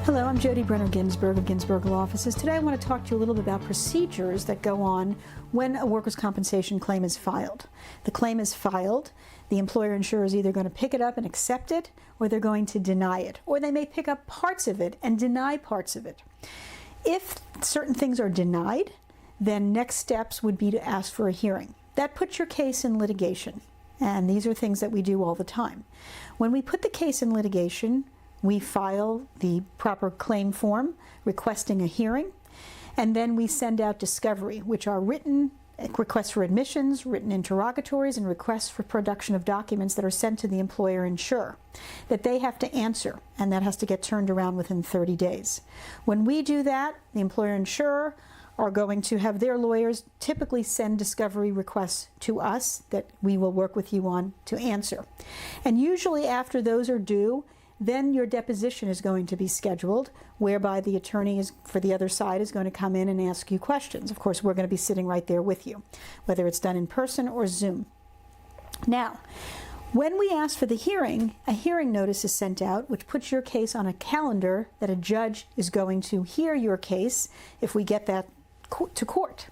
Hello, I'm Jodi Brenner Ginsberg of Ginsberg Law Offices. Today I want to talk to you a little bit about procedures that go on when a workers' compensation claim is filed. The claim is filed. The employer-insurer is either going to pick it up and accept it, or they're going to deny it. Or they may pick up parts of it and deny parts of it. If certain things are denied, then next steps would be to ask for a hearing. That puts your case in litigation. And these are things that we do all the time. When we put the case in litigation, we file the proper claim form requesting a hearing, and then we send out discovery, which are written requests for admissions, written interrogatories, and requests for production of documents that are sent to the employer-insurer that they have to answer, and that has to get turned around within 30 days. When we do that, the employer-insurer are going to have their lawyers typically send discovery requests to us that we will work with you on to answer. And usually after those are due, then your deposition is going to be scheduled, whereby the attorney for the other side is going to come in and ask you questions. Of course, we're going to be sitting right there with you, whether it's done in person or Zoom. Now, when we ask for the hearing, a hearing notice is sent out, which puts your case on a calendar that a judge is going to hear your case if we get that to court.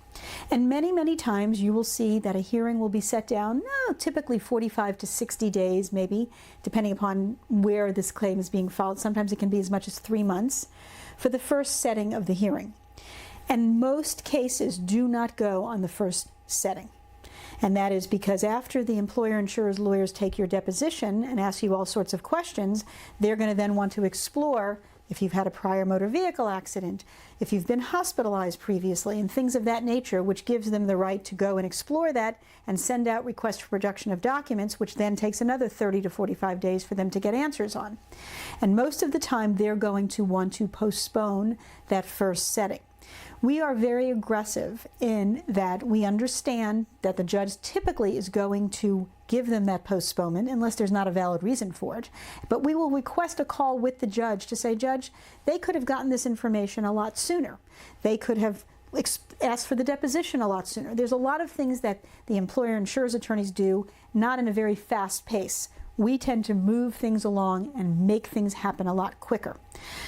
And many, many times you will see that a hearing will be set down, typically 45 to 60 days maybe, depending upon where this claim is being filed. Sometimes it can be as much as 3 months for the first setting of the hearing. And most cases do not go on the first setting. And that is because after the employer-insurer's lawyers take your deposition and ask you all sorts of questions, they're going to then want to explore if you've had a prior motor vehicle accident, if you've been hospitalized previously, and things of that nature, which gives them the right to go and explore that and send out requests for production of documents, which then takes another 30 to 45 days for them to get answers on. And most of the time, they're going to want to postpone that first setting. We are very aggressive in that we understand that the judge typically is going to give them that postponement unless there's not a valid reason for it. But we will request a call with the judge to say, Judge, they could have gotten this information a lot sooner. They could have asked for the deposition a lot sooner. There's a lot of things that the employer-insurer's attorneys do, not in a very fast pace. We tend to move things along and make things happen a lot quicker.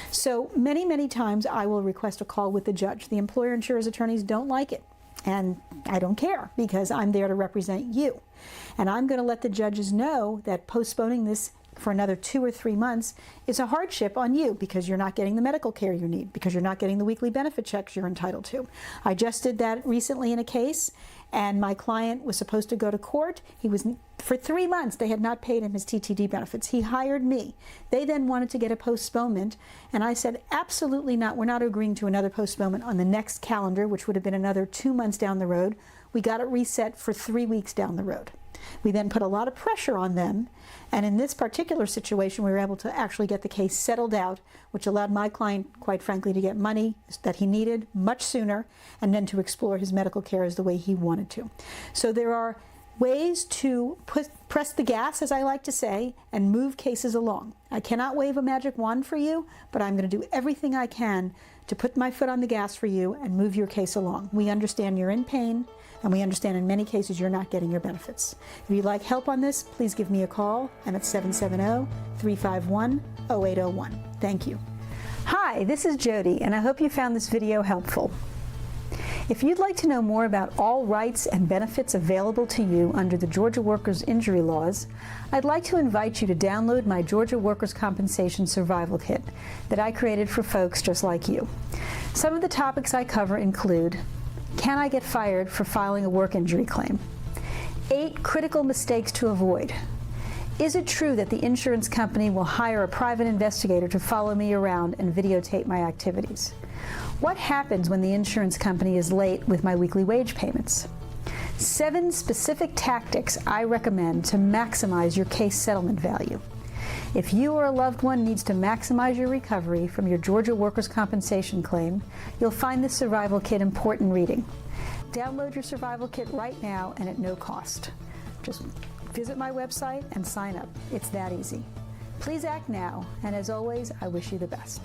So many, many times I will request a call with the judge. The employer-insurer's attorneys don't like it. And I don't care, because I'm there to represent you. And I'm going to let the judges know that postponing this for another 2 or 3 months is a hardship on you, because you're not getting the medical care you need, because you're not getting the weekly benefit checks you're entitled to. I just did that recently in a case, and my client was supposed to go to court. For 3 months, they had not paid him his TTD benefits. He hired me. They then wanted to get a postponement, and I said, absolutely not. We're not agreeing to another postponement on the next calendar, which would have been another 2 months down the road. We got it reset for 3 weeks down the road. We then put a lot of pressure on them, and in this particular situation, we were able to actually get the case settled out, which allowed my client, quite frankly, to get money that he needed much sooner, and then to explore his medical care as the way he wanted to. So there are ways to press the gas, as I like to say, and move cases along. I cannot wave a magic wand for you, but I'm going to do everything I can to put my foot on the gas for you and move your case along. We understand you're in pain, and we understand in many cases you're not getting your benefits. If you'd like help on this, please give me a call. I'm at 770-351-0801. Thank you. Hi, this is Jodi, and I hope you found this video helpful. If you'd like to know more about all rights and benefits available to you under the Georgia Workers' Injury Laws, I'd like to invite you to download my Georgia Workers' Compensation Survival Kit that I created for folks just like you. Some of the topics I cover include: can I get fired for filing a work injury claim? 8 critical mistakes to avoid. Is it true that the insurance company will hire a private investigator to follow me around and videotape my activities? What happens when the insurance company is late with my weekly wage payments? 7 specific tactics I recommend to maximize your case settlement value. If you or a loved one needs to maximize your recovery from your Georgia workers' compensation claim, you'll find this survival kit important reading. Download your survival kit right now and at no cost. Just visit my website and sign up. It's that easy. Please act now, and as always, I wish you the best.